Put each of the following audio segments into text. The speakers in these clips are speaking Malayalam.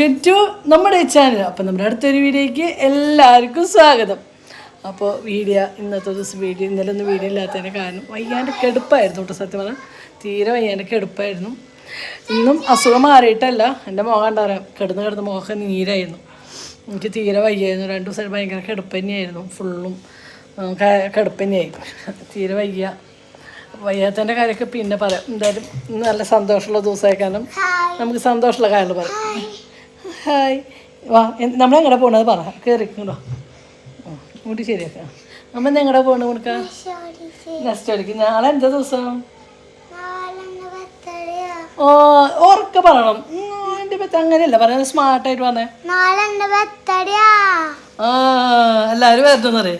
വെൽക്കം ടു നമ്മുടെ ചാനൽ. അപ്പോൾ നമ്മുടെ അടുത്തൊരു വീഡിയോയ്ക്ക് എല്ലാവർക്കും സ്വാഗതം. അപ്പോൾ ഇന്നത്തെ ദിവസം ഇന്നലെ ഒന്നും വീഡിയോ ഇല്ലാത്തതിന് കാരണം വയ്യാണ്ട് കെടുപ്പായിരുന്നു കേട്ടോ. സത്യം പറഞ്ഞാൽ തീരെ വയ്യാണ്ട് കെടുപ്പായിരുന്നു. ഇന്നും അസുഖം മാറിയിട്ടല്ല, എൻ്റെ മുഖം കണ്ടറിയാം, കിടന്ന് മുഖമൊക്കെ നീരായിരുന്നു. എനിക്ക് തീരെ വയ്യായിരുന്നു. 2 ദിവസമായിട്ട് ഭയങ്കര കെടുപ്പ് തന്നെയായിരുന്നു. ഫുള്ളും കെടുപ്പ് തന്നെയായിരുന്നു. തീരെ വയ്യാത്തതിൻ്റെ കാര്യമൊക്കെ പിന്നെ പറയാം. എന്തായാലും ഇന്ന് നല്ല സന്തോഷമുള്ള ദിവസമായി, കാരണം നമുക്ക് സന്തോഷമുള്ള കാര്യങ്ങൾ പറയാം. ഹായ്, വാ, നമ്മളെങ്ങടെ പോകണത് പറ, കയറിക്കണോ മുടി ശരിയാക്കാം. നമ്മൾ എങ്ങടെ പോകണ കൊടുക്കാം? നെക്സ്റ്റ് അടിക്കും. നാളെ എന്താ ദിവസം? ഓ, ഉറക്കെ പറയണം. എൻ്റെ പറ്റ അങ്ങനെയല്ല പറയുന്നത്, സ്മാർട്ടായിട്ട് പറഞ്ഞേ. എല്ലാവരും വരുന്നറിയേ.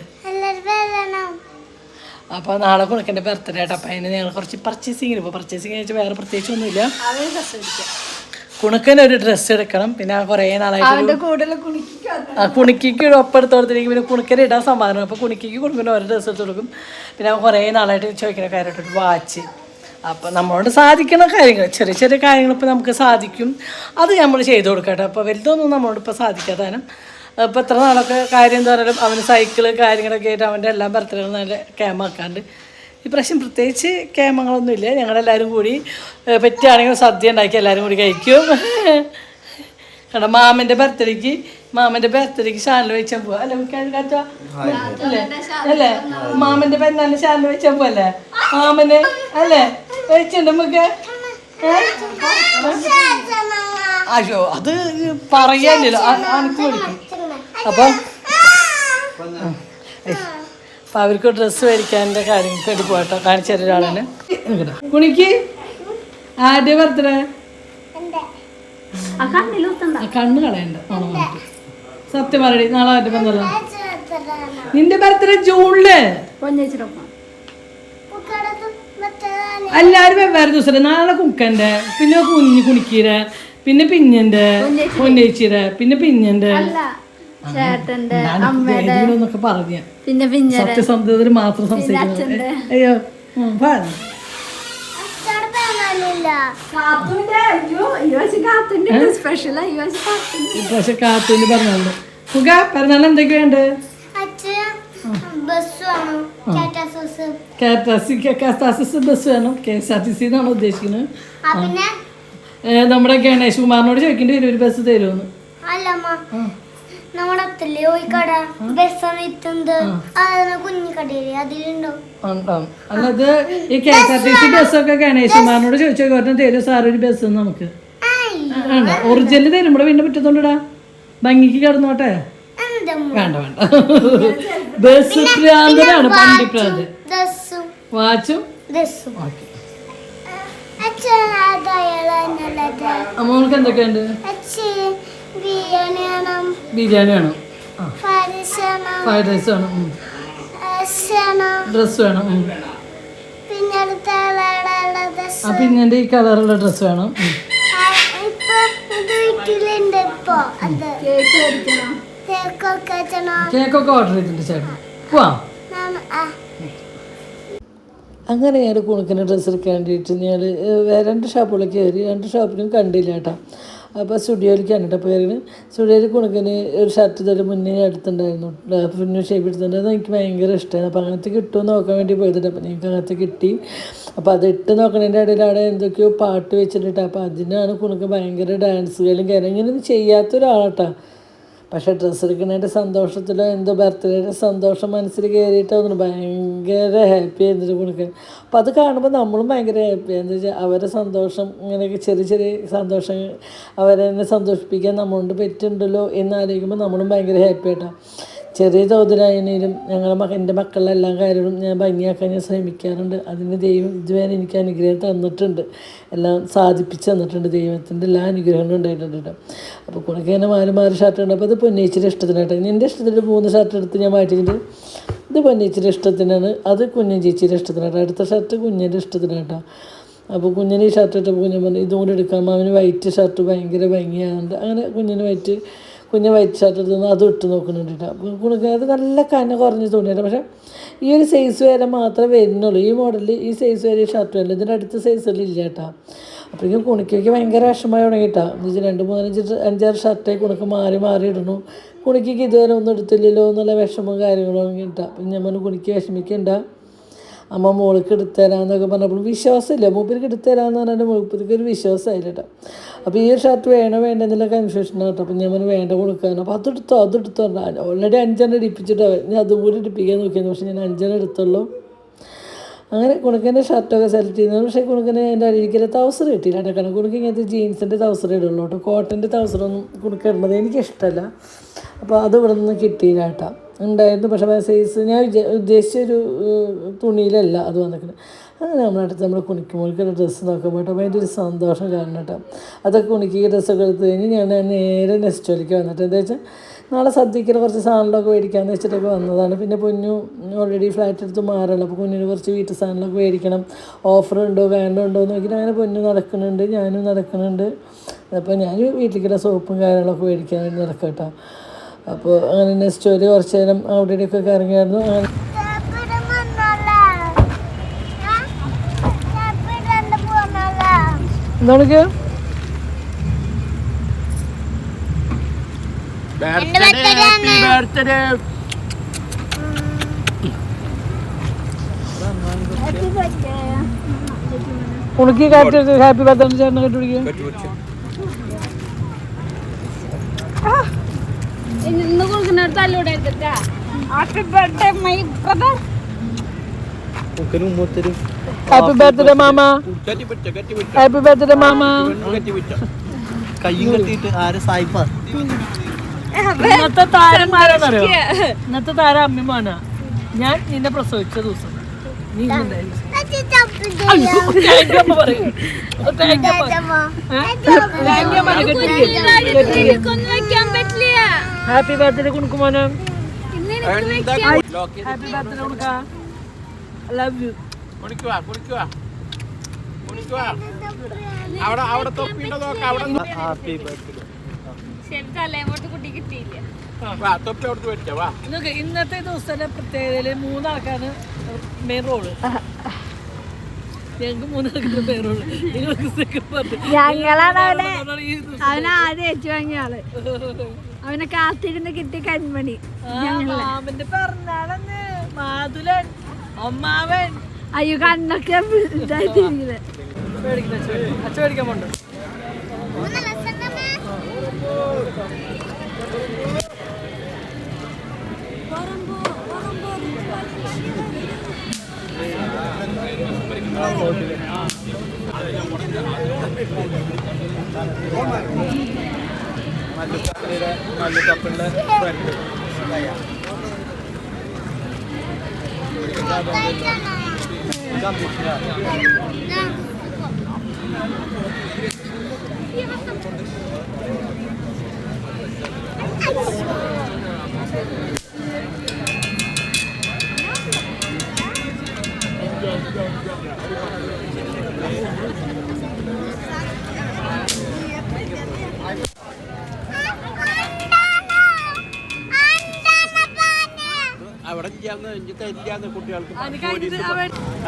അപ്പോൾ നാളെ കുണക്കൻ്റെ ബർത്ത്ഡേ ആയിട്ട്. അപ്പം അതിന് ഞങ്ങൾ കുറച്ച് പർച്ചേസിങ്ങിന് പോകും. പർച്ചേസിങ് വെച്ചാൽ വേറെ പ്രത്യേകിച്ചൊന്നുമില്ല. കുണുക്കനൊരു ഡ്രസ്സ് എടുക്കണം. പിന്നെ കുറേ നാളായിട്ട് കുണിക്കിക്ക് ഒപ്പം എടുത്ത് കൊടുത്തിരിക്കും. പിന്നെ കുണുക്കനെ ഇടാൻ സമ്മാനം. അപ്പോൾ കുണിക്കിക്ക് കുണുക്കന് ഓരോ ഡ്രസ്സ് എടുത്ത് കൊടുക്കും. പിന്നെ കുറേ നാളായിട്ട് ചോദിക്കുന്ന കാര്യമായിട്ടൊരു വാച്ച്. അപ്പോൾ നമ്മളോട് സാധിക്കുന്ന കാര്യങ്ങൾ, ചെറിയ ചെറിയ കാര്യങ്ങൾ ഇപ്പോൾ നമുക്ക് സാധിക്കും, അത് നമ്മൾ ചെയ്ത് കൊടുക്കട്ടെ. അപ്പോൾ വലുതൊന്നും നമ്മളോട് ഇപ്പോൾ സാധിക്കാതെ. ഇപ്പോൾ എത്ര നാളൊക്കെ കാര്യം എന്താ പറയുക, അവന് സൈക്കിള് കാര്യങ്ങളൊക്കെ ആയിട്ട് അവൻ്റെ എല്ലാം ബർത്ത്ഡേകളും നല്ല ക്യാമാക്കാണ്ട്. ഇപ്രാവശ്യം പ്രത്യേകിച്ച് ക്യാമങ്ങളൊന്നുമില്ല. ഞങ്ങളെല്ലാവരും കൂടി പറ്റുകയാണെങ്കിൽ സദ്യ ഉണ്ടാക്കി എല്ലാവരും കൂടി കഴിക്കും. കാരണം മാമൻ്റെ ബർത്ത്ഡേക്ക് ചാനൽ വെച്ചാൽ പോവാ അല്ലേ? അല്ലേ അല്ലേ മാമൻ്റെ പെരുന്നാളിന് ചാനൽ വെച്ചാൽ പോവല്ലേ മാമന്? അല്ലേ വെച്ചിട്ടുണ്ട് നമുക്ക്? അയ്യോ, അത് പറയാനില്ലല്ലോ, എനിക്ക് വിളിക്കും. അപ്പം അവർക്ക് ഡ്രസ്സ് മേടിക്കാൻ്റെ കാര്യങ്ങൾക്ക് എടുക്കും കേട്ടോ. കാണിച്ചു തരാം ഒരാളെ. കുണിക്ക് ആരുടെ ബർത്ത്ഡേ? കണ്ണ് കളയണ്ട. സത്യം പറയടി, നാളെ ആരുടെ ബന്ധമല്ല? നിന്റെ ബർത്ത്ഡേ ജൂണില്. എല്ലാവരും വെവ്വേറെ ദിവസം. നാളെ കുക്കൻ്റെ, പിന്നെ കുണിക്കീരെ, പിന്നെ പിഞ്ഞൻ്റെ, പൊന്നേച്ചിയുടെ, പിന്നെ പിഞ്ഞൻ്റെ, എന്നൊക്കെ പറഞ്ഞ സത്യസന്ധതയിൽ മാത്രം സംസാരിക്കുന്നത്. അയ്യോ, ഇപ്രാവശ്യം കാത്തൂന് പറഞ്ഞോണ്ട് സുഖ പറഞ്ഞാൽ എന്തൊക്കെയുണ്ട്? ബസ് വേണം, KSRTC എന്നാണ് ഉദ്ദേശിക്കുന്നത്. നമ്മുടെ ഗണേഷ് കുമാറിനോട് ചോദിക്കേണ്ടി വരും, ഒരു ബസ് തരുമെന്ന്. അല്ലത് ഈ KSRTC ബസ്സൊക്കെ ഗണേഷ് കുമാറിനോട് ചോദിച്ചോട്ടെ, തരും സാർ ഒരു ബസ് നമുക്ക്. ഒറിജിനൽ തരുമ്പോൾ പിന്നെ പറ്റത്തോണ്ടിടാ, ഭംഗിക്ക് കിടന്നോട്ടെ. വേണ്ട ബസ് പ്രാന്തനാണ്, വണ്ടി പ്രാന്ത്. വാച്ചും അമ്മക്ക് എന്തൊക്കെയുണ്ട്? ബിരിയാണി വേണം, ഫ്രൈഡ് റൈസ് വേണം, ഡ്രസ് വേണം, പിന്നെ ഈ കളറുള്ള ഡ്രസ് വേണം. കേക്കൊക്കെ ഓർഡർ ചെയ്തിട്ടുണ്ട് ചേട്ടൻ. പോവാ. അങ്ങനെ ഞാൻ കുണുക്കിന് ഡ്രസ്സ് എടുക്കാൻ വേണ്ടിയിട്ട് ഞാൻ 2 ഷോപ്പുകളിൽ കയറി. 2 ഷോപ്പിലും കണ്ടില്ല കേട്ടോ. അപ്പോൾ സ്റ്റുഡിയോയിലേക്കാണ് കേട്ടോ പോയിരുന്നു. സ്റ്റുഡിയോയിൽ കുണുക്കിന് ഒരു ഷർട്ട് ഇതിൽ മുന്നേ എടുത്തിട്ടുണ്ടായിരുന്നു, പിന്നെ ഷേപ്പ് എടുത്തിട്ടുണ്ടായിരുന്നു. എനിക്ക് ഭയങ്കര ഇഷ്ടമായിരുന്നു. അപ്പോൾ അങ്ങനത്തെ കിട്ടുമെന്ന് നോക്കാൻ വേണ്ടി പോയിട്ടുണ്ട്. അപ്പോൾ എനിക്ക് അങ്ങനത്തെ കിട്ടി. അപ്പോൾ അത് ഇട്ട് നോക്കണതിൻ്റെ ഇടയിൽ അവിടെ എന്തൊക്കെയോ പാട്ട് വെച്ചിട്ടുണ്ട്. അപ്പോൾ അതിനാണ് കുണുക്ക് ഭയങ്കര ഡാൻസുകളും കാര്യം ഇങ്ങനെയൊന്നും ചെയ്യാത്തൊരാളാട്ടോ. പക്ഷേ ഡ്രസ്സ് എടുക്കുന്നതിൻ്റെ സന്തോഷത്തിലോ എന്തോ ബർത്ത്ഡേയുടെ സന്തോഷം മനസ്സിൽ കയറിയിട്ടാണ് ഭയങ്കര ഹാപ്പി ആയിരുന്നിട്ട് കൊടുക്കാൻ. അപ്പോൾ അത് കാണുമ്പോൾ നമ്മളും ഭയങ്കര ഹാപ്പിയാണ്. എന്താ വെച്ചാൽ അവരെ സന്തോഷം, ഇങ്ങനെയൊക്കെ ചെറിയ ചെറിയ സന്തോഷങ്ങൾ അവരെന്നെ സന്തോഷിപ്പിക്കാൻ നമ്മളുകൊണ്ട് പറ്റുന്നുണ്ടല്ലോ എന്നാലോചിക്കുമ്പോൾ നമ്മളും ഭയങ്കര ഹാപ്പി ആയിട്ടാണ്. ചെറിയ തോതിലായാലും എൻ്റെ മക്കളുടെ എല്ലാ കാര്യങ്ങളും ഞാൻ ഭംഗിയാക്കാൻ ഞാൻ ശ്രമിക്കാറുണ്ട്. അതിന് ദൈവം ഇതുവരെ എനിക്ക് അനുഗ്രഹം തന്നിട്ടുണ്ട്, എല്ലാം സാധിപ്പിച്ച് തന്നിട്ടുണ്ട്. ദൈവത്തിൻ്റെ എല്ലാ അനുഗ്രഹങ്ങളും ഉണ്ടായിട്ടുണ്ട് കേട്ടോ. അപ്പോൾ കുണക്കേനെ മാറി ഷർട്ട് ഉണ്ട്. അപ്പോൾ ഇത് പൊന്നേച്ചിയുടെ ഇഷ്ടത്തിനാട്ടോ. എൻ്റെ ഇഷ്ടത്തിന് 3 ഷർട്ട് എടുത്ത് ഞാൻ മാറ്റിയിട്ട് ഇത് പൊന്നേച്ചിയുടെ ഇഷ്ടത്തിനാണ്, അത് കുഞ്ഞൻ ചേച്ചിയുടെ ഇഷ്ടത്തിനാട്ടോ. അടുത്ത ഷർട്ട് കുഞ്ഞിൻ്റെ ഇഷ്ടത്തിനാട്ടോ. അപ്പോൾ കുഞ്ഞിന് ഈ ഷർട്ട് ഇട്ടപ്പോൾ കുഞ്ഞൻ പറഞ്ഞു ഇതും കൂടി എടുക്കാം, അവന് വൈറ്റ് ഷർട്ട് ഭയങ്കര ഭംഗിയാകുന്നുണ്ട്. അങ്ങനെ കുഞ്ഞ് വൈറ്റ് ഷർട്ട് എടുത്ത് അതും ഇട്ട് നോക്കുന്നുണ്ട് കേട്ടോ. അപ്പോൾ കുണുക്ക് അത് നല്ല കന കുറഞ്ഞ തുണിയാണ്. പക്ഷേ ഈ ഒരു സൈസ് വരെ മാത്രമേ വരുന്നുള്ളൂ. ഈ മോഡലിൽ ഈ സൈസ് വരെ ഷർട്ട് വരില്ല. ഇതിൻ്റെ അടുത്ത സൈസുകളില്ല കേട്ടോ. അപ്പോഴേക്കും കുണിക്കയ്ക്ക് ഭയങ്കര വിഷമമായി തുടങ്ങിയിട്ടാണ് എന്ന് വെച്ചാൽ 2, 3, 5 ഷർട്ടായി കുണുക്ക് മാറി മാറി ഇടണു. കുണിക്കയ്ക്ക് ഇതുവരെ ഒന്നും എടുത്തില്ലല്ലോ എന്നുള്ള വിഷമവും കാര്യങ്ങളും തുടങ്ങിയിട്ടാണ്. അപ്പം ഞാൻ പറഞ്ഞു കുണിക്ക് വിഷമിക്കണ്ട, അമ്മ മോൾക്ക് എടുത്തുതരാമെന്നൊക്കെ പറഞ്ഞപ്പോൾ വിശ്വാസമില്ല. മൂപ്പർക്ക് എടുത്തുതരാമെന്ന് പറഞ്ഞാൽ മൂപ്പർക്ക് ഒരു വിശ്വാസമായില്ല കേട്ടോ. അപ്പോൾ ഈ ഒരു ഷർട്ട് വേണോ വേണ്ടെന്നുള്ള കൺഫ്യൂഷനാണ് കേട്ടോ. അപ്പം ഞാൻ പറഞ്ഞു വേണ്ട കൊടുക്കാനോ. അപ്പോൾ അതെടുത്തോ പറഞ്ഞാൽ ഓൾറെഡി 5 ഇടിപ്പിച്ചിട്ടോ, ഞാൻ അതും കൂടി ഇടിപ്പിക്കാൻ നോക്കിയിരുന്നു. പക്ഷേ ഞാൻ 5 എടുത്തുള്ളൂ. അങ്ങനെ കുണുക്കൻ്റെ ഷർട്ടൊക്കെ സെലക്ട് ചെയ്യുന്നത്. പക്ഷേ കുണുക്കന് എൻ്റെ അടിയിലേക്ക് തൗസർ കിട്ടിയില്ല കേട്ടോ. കാരണം കുണുക്ക് ഇങ്ങനത്തെ ജീൻസിൻ്റെ തൗസർ ഇടുള്ളൂ കേട്ടോ. കോട്ടൻ്റെ തൗസറൊന്നും കുണുക്ക് ഇടുന്നത് എനിക്കിഷ്ടമല്ല. അപ്പോൾ അത് ഇവിടെ നിന്ന് കിട്ടിയില്ല കേട്ടോ. ഉണ്ടായിരുന്നു, പക്ഷേ സൈസ് ഞാൻ ഉദ്ദേശിച്ചൊരു തുണിയിലല്ല അത് വന്നിരിക്കുന്നത്. അങ്ങനെ നമ്മളടുത്ത് നമ്മൾ കുണിക്കുമ്പോഴേക്കുള്ള ഡ്രസ്സ് നോക്കുമ്പോൾ കേട്ടോ അതിൻ്റെ ഒരു സന്തോഷം കാരണം കേട്ടോ. അതൊക്കെ കുണിക്ക് ഡ്രസ്സൊക്കെ എടുത്ത് കഴിഞ്ഞ് ഞാൻ നേരെ നെസ്റ്റോയിലേക്ക് വന്നിട്ട് എന്താ വെച്ചാൽ നാളെ സദ്യയ്ക്ക് കുറച്ച് സാധനങ്ങളൊക്കെ മേടിക്കാമെന്ന് വെച്ചിട്ടൊക്കെ വന്നതാണ്. പിന്നെ പൊന്നു ഓൾറെഡി ഫ്ലാറ്റ് എടുത്ത് മാറല്ലോ. അപ്പോൾ കുഞ്ഞിന് കുറച്ച് വീട്ടു സാധനങ്ങളൊക്കെ മേടിക്കണം. ഓഫർ ഉണ്ടോ വേണ്ടോ എന്ന് നോക്കിയിട്ട് അങ്ങനെ പൊന്നു നടക്കുന്നുണ്ട്, ഞാനും നടക്കുന്നുണ്ട്. അപ്പോൾ ഞാൻ വീട്ടിലേക്കുള്ള സോപ്പും കാര്യങ്ങളൊക്കെ മേടിക്കാൻ വേണ്ടി നടക്കാം കേട്ടോ. അപ്പോൾ അങ്ങനെ നെസ്റ്റോയിൽ കുറച്ച് നേരം അവിടെ ഇവിടെയൊക്കെ ഇറങ്ങിയായിരുന്നു. അങ്ങനെ എന്തൊക്കെ ഉണക്കി കാറ്റ് ഹാപ്പി ബർത്ത്ഡേ ചേട്ടനെ കെട്ടുപിടിക്കുക. ഇന്ന് കൊടുക്കുന്ന തല്ലൂടെ happy birthday my brother. Happy birthday മാമ, ഹാപ്പി ബർത്ത്ഡേ മാമ. കയ്യും കെട്ടിയിട്ട് ആരെ സായിപ്പ ഇന്നത്തെ താരന്മാരെന്നറിയോ? ഇന്നത്തെ താരം അമ്മിമാനാ. ഞാൻ നിന്നെ പ്രസവിച്ച ദിവസം നീ ഹാപ്പി ബർത്ത്ഡേ കുണുക്കുമോനെ. ഹാപ്പി ബർത്ത്ഡേ കുണുക്ക. Love you. ഇന്നത്തെ ദിവസത്തെ പ്രത്യേകതയില് 3 ആൾക്കാണ് മെയിൻ റോള്. ഞങ്ങൾക്ക് 3 ആൾക്കാണ് മെയിൻ റോള്. ഞങ്ങളാണ് അവനെ ആദ്യം ഏറ്റുവാങ്ങിയ ആള്. അവനെ കാത്തിരുന്ന് കിട്ടി കൺമണി. മാമന്റെ പിറന്നാളെന്ന് മാതുലൻ അമ്മാവൻ. അയ്യോ കണ്ണൊക്കെ ഇതായിട്ടിരിക്കുന്നത്. അച്ഛ മേടിക്കാൻ പോണ്ട്. മല്ലുക്കപ്പിന്റെ ഫ്രണ്ട്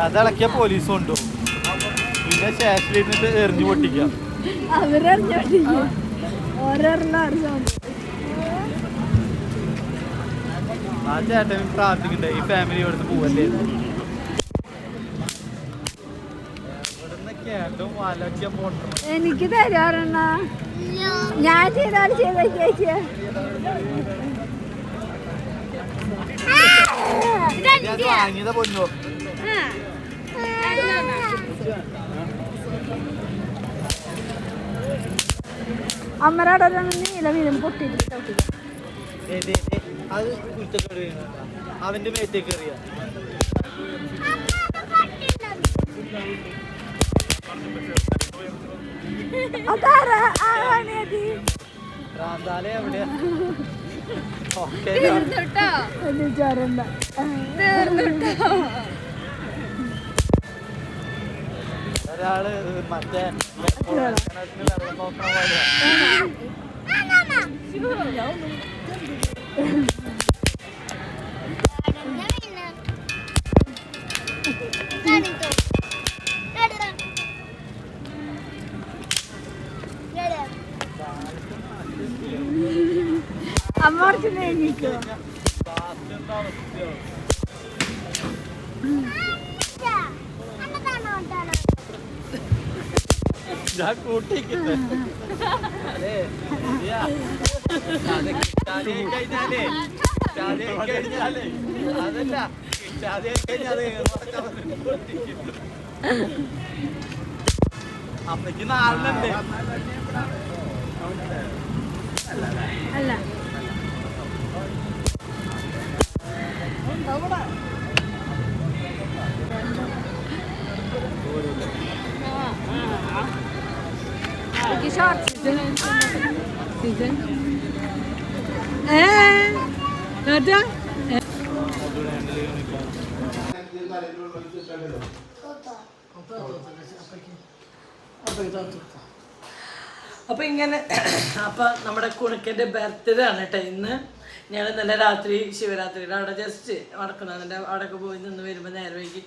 അതിളക്കിയ പോലീസ് കൊണ്ടു. പിന്നെ സ്റ്റേഷനിലിരുന്നിട്ട് എറിഞ്ഞു പൊട്ടിക്കാം. ആ ചേട്ടൻ പ്രാർത്ഥിക്കണ്ടേ ഈ ഫാമിലി ഇവിടുന്ന് പോവല്ലേ. എനിക്ക് തരാറെണ്ണ ഞാൻ ചെയ്താൽ ചെയ്ത ചേച്ചി വാങ്ങിയതാ പൊന്നോ. അമ്മരാടെ നീല വീതം പൊട്ടിട്ട് അത് കുറ്റക്കേട് അവന്റെ മേത്തേക്ക് എറിയ. എവിടെയാ ഒരാള് മറ്റേ വെള്ളം നോക്കണ പോലെ. അമ്മ കുറച്ച് നീങ്ങിക്കോ. ഞാൻ കൂട്ടിക്കിട്ട് അതല്ല അപ്പക്ക് നാലിനുണ്ട്. അല്ല ഷോർട്ട് സീസൺ കേട്ടാ അപ്പോൾ ഇങ്ങനെ അപ്പോൾ നമ്മുടെ കുണുക്കൻ്റെ ബർത്ത്ഡേ ആണ് കേട്ടോ ഇന്ന്. ഞങ്ങൾ ഇന്നലെ രാത്രി ശിവരാത്രിയുടെ അവിടെ ജസ്റ്റ് വടക്കുന്നതിൻ്റെ അവിടെയൊക്കെ പോയി നിന്ന് വരുമ്പോൾ നേരമേക്ക്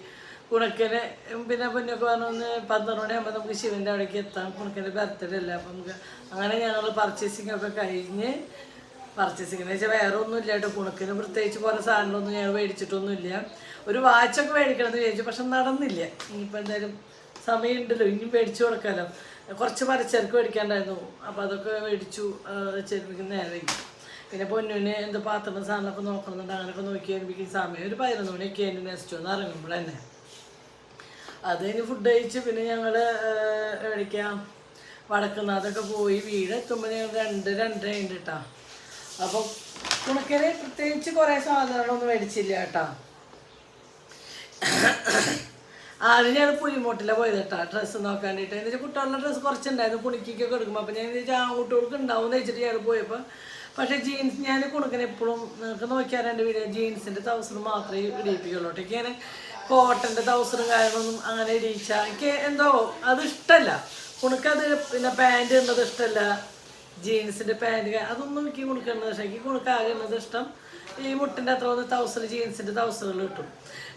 കുണക്കന് പിന്നെ പൊന്നൊക്കെ പറഞ്ഞു ഒന്ന് 12 മണിയാകുമ്പോൾ നമുക്ക് ശിവൻ്റെ അവിടേക്ക് എത്താം. കുണക്കൻ്റെ ബർത്ത്ഡേ അല്ല. അപ്പം നമുക്ക് അങ്ങനെ ഞങ്ങൾ പർച്ചേസിങ് ഒക്കെ കഴിഞ്ഞ് പർച്ചേസിങ് എന്ന് വെച്ചാൽ വേറെ ഒന്നുമില്ല കേട്ടോ. കുണക്കിന് പ്രത്യേകിച്ച് കുറേ സാധനങ്ങളൊന്നും ഞങ്ങൾ മേടിച്ചിട്ടൊന്നുമില്ല. ഒരു വാച്ചൊക്കെ മേടിക്കണമെന്ന് വിചാരിച്ചു, പക്ഷെ നടന്നില്ല. ഇനിയിപ്പോൾ എന്തായാലും സമയമുണ്ടല്ലോ, ഇനിയും മേടിച്ചു കൊടുക്കാമല്ലോ. കുറച്ച് പലചരക്ക് മേടിക്കാണ്ടായിരുന്നു, അപ്പോൾ അതൊക്കെ മേടിച്ചു വെച്ചിരിക്കുന്ന നേരം. പിന്നെ പൊന്നുവിന് എന്ത് പാത്രം സാധനമൊക്കെ നോക്കണമെന്നുണ്ട്. അങ്ങനെയൊക്കെ നോക്കി വരുമ്പോഴേക്കും സമയം ഒരു 11 മണിയൊക്കെ അതിന് നെക്സ്റ്റ് ഒന്ന് ഇറങ്ങുമ്പോൾ തന്നെ. അത് കഴിഞ്ഞ് ഫുഡ് കഴിച്ച് പിന്നെ ഞങ്ങൾ മേടിക്കാം വടക്കുന്നാഥൊക്കെ പോയി വീടെത്തുമ്പോൾ ഞങ്ങൾ 2:30 ഉണ്ട് കേട്ടോ. അപ്പം കുണക്കന് പ്രത്യേകിച്ച് കുറേ സാധനങ്ങളൊന്നും മേടിച്ചില്ല കേട്ടോ. ആദ്യം ഞാൻ പുലിമോട്ടിലാണ് പോയത് കേട്ടോ ഡ്രസ്സ് നോക്കാൻ വേണ്ടിയിട്ട്. എന്ന് വെച്ചാൽ കുട്ടികളുടെ ഡ്രസ്സ് കുറച്ചുണ്ടായിരുന്നു കുണിക്കൊക്കെ എടുക്കുമ്പോൾ. അപ്പം ഞാൻ ചോദിച്ചാൽ ആൺകുട്ടികൾക്ക് ഉണ്ടാവും എന്ന് വെച്ചിട്ട് ഞങ്ങൾ പോയപ്പോൾ. പക്ഷേ ജീൻസ് ഞാൻ കുണക്കന് എപ്പോഴും നിങ്ങൾക്ക് നോക്കിയാൽ എൻ്റെ വീഡിയോ ജീൻസിൻ്റെ തൗസർ മാത്രമേ ഇടിയിപ്പിക്കുള്ളൂ കേട്ടോ. എനിക്ക് ഞാൻ കോട്ടൻ്റെ തൗസറും കാര്യങ്ങളൊന്നും അങ്ങനെ ഇടിയിച്ചാൽ എനിക്ക് എന്തോ അത് ഇഷ്ടമല്ല. കുണക്കത് പിന്നെ പാൻറ് ഉള്ളത് ഇഷ്ടമല്ല, ജീൻസിൻ്റെ പാൻറ് അതൊന്നും എനിക്ക് കുണുക്കുന്നത്. പക്ഷേ എനിക്ക് കുണുക്കാകുന്നത് ഇഷ്ടം ഈ മുട്ടിൻ്റെ അത്ര ഒന്ന് തൗസർ ജീൻസിൻ്റെ തൗസറുകൾ കിട്ടും.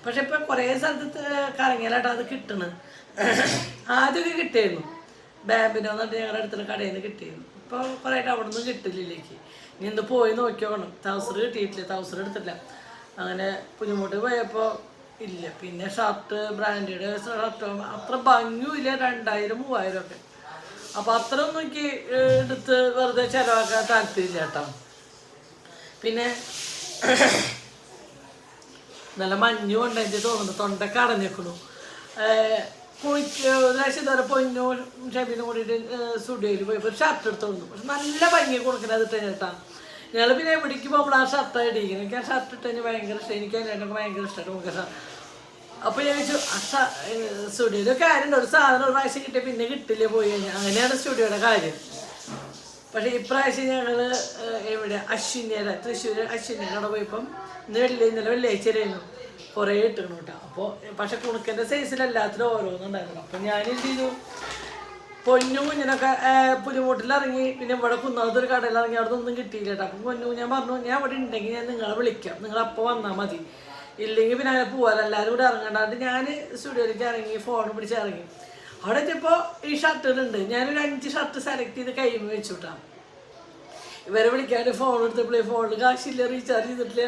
പക്ഷെ ഇപ്പം കുറേ സ്ഥലത്ത് കറങ്ങിയാലാട്ടോ അത് കിട്ടണ്. ആദ്യമൊക്കെ കിട്ടിയായിരുന്നു, ബാമ്പിനോ എന്നിട്ട് ഞങ്ങളുടെ അടുത്തുള്ള കടയിൽ നിന്ന് കിട്ടിയിരുന്നു. ഇപ്പോൾ കുറേ ആയിട്ട് അവിടെ നിന്ന് കിട്ടില്ലേക്ക്. ഇനി എന്ത് പോയി നോക്കിയോക്കണം. തൗസർ കിട്ടിയിട്ടില്ല, തൗസർ എടുത്തില്ല. അങ്ങനെ പുലിമുട്ട് പോയപ്പോൾ ഇല്ല. പിന്നെ ഷർട്ട് ബ്രാൻഡഡ് ഷർട്ട് അത്ര ഭംഗിയുമില്ല, 2000-3000 ഒക്കെ. അപ്പോൾ അത്ര ഒന്നും എനിക്ക് എടുത്ത് വെറുതെ ചിലവാക്കാൻ താല്പര്യമില്ല കേട്ടോ. പിന്നെ നല്ല മഞ്ഞും ഉണ്ട്, എനിക്ക് തോന്നുന്നു തൊണ്ടൊക്കെ അടഞ്ഞേക്കണു. പ്രാവശ്യം ഇതുവരെ പൊന്നോ ഷെബിനും കൂടിയിട്ട് സ്റ്റുഡിയോയിൽ പോയപ്പോൾ ഒരു ഷർട്ട് എടുത്തോണ്ട്, പക്ഷെ നല്ല ഭംഗി കൊടുക്കുന്നത് അത് ഇട്ട് കേട്ടാ. ഞങ്ങൾ പിന്നെ എവിടേക്ക് പോകുമ്പോൾ ആ ഷർട്ടാണ് ഇടിക്കുന്നത്. എനിക്ക് ആ ഷർട്ട് ഇട്ട് കഴിഞ്ഞാൽ ഭയങ്കര ഇഷ്ടം. എനിക്ക് അതിനൊക്കെ ഭയങ്കര ഇഷ്ടമാണ് നമുക്ക്. അപ്പോൾ ഞാൻ ചോദിച്ചു സ്റ്റുഡിയോയിലെ കാര്യമുണ്ട്, ഒരു സാധനം ഒരു പ്രാവശ്യം കിട്ടിയ പിന്നെ കിട്ടില്ല പോയി കഴിഞ്ഞാൽ. അങ്ങനെയാണ് സ്റ്റുഡിയോയുടെ കാര്യം. പക്ഷേ ഇപ്രാവശ്യം ഞങ്ങൾ എവിടെ അശ്വിനിയുടെ തൃശ്ശൂർ അശ്വിനിയുടെ അവിടെ പോയപ്പം ഇന്നലെ വെള്ളിയാഴ്ചയിലായിരുന്നു കുറേ ഇട്ടിക്കണം കേട്ടോ. അപ്പോൾ പക്ഷെ കുണുക്കൻ്റെ സൈസിൽ എല്ലാത്തിലും ഓരോന്നുണ്ടായിരുന്നു. അപ്പം ഞാൻ എന്ത് ചെയ്തു, പൊന്നു കുഞ്ഞിനൊക്കെ പുലിമുട്ടിലിറങ്ങി പിന്നെ ഇവിടെ കുന്നാത്തൊരു കടയിൽ ഇറങ്ങി അവിടെ ഒന്നും കിട്ടിയില്ല കേട്ടോ. അപ്പം പൊന്നു ഞാൻ പറഞ്ഞു ഞാൻ ഇവിടെ ഉണ്ടെങ്കിൽ ഞാൻ നിങ്ങളെ വിളിക്കാം, നിങ്ങളപ്പോൾ വന്നാൽ മതി, ഇല്ലെങ്കിൽ പിന്നെ അങ്ങനെ പോകാൻ എല്ലാവരും കൂടെ ഇറങ്ങണ്ടാണ്ട് ഞാൻ സ്റ്റുഡിയോയിലേക്ക് ഇറങ്ങി ഫോൺ പിടിച്ച് ഇറങ്ങി. അവിടെ എത്തിയപ്പോൾ ഈ ഷർട്ടുകളുണ്ട്. ഞാനൊരു 5 ഷർട്ട് സെലക്ട് ചെയ്ത് കൈമ വെച്ചു കേട്ടോ. ഇവരെ വിളിക്കാണ്ട് ഫോൺ എടുത്തപ്പോഴേ ഫോണിൽ കാശില്ല, റീചാർജ് ചെയ്തിട്ടില്ല,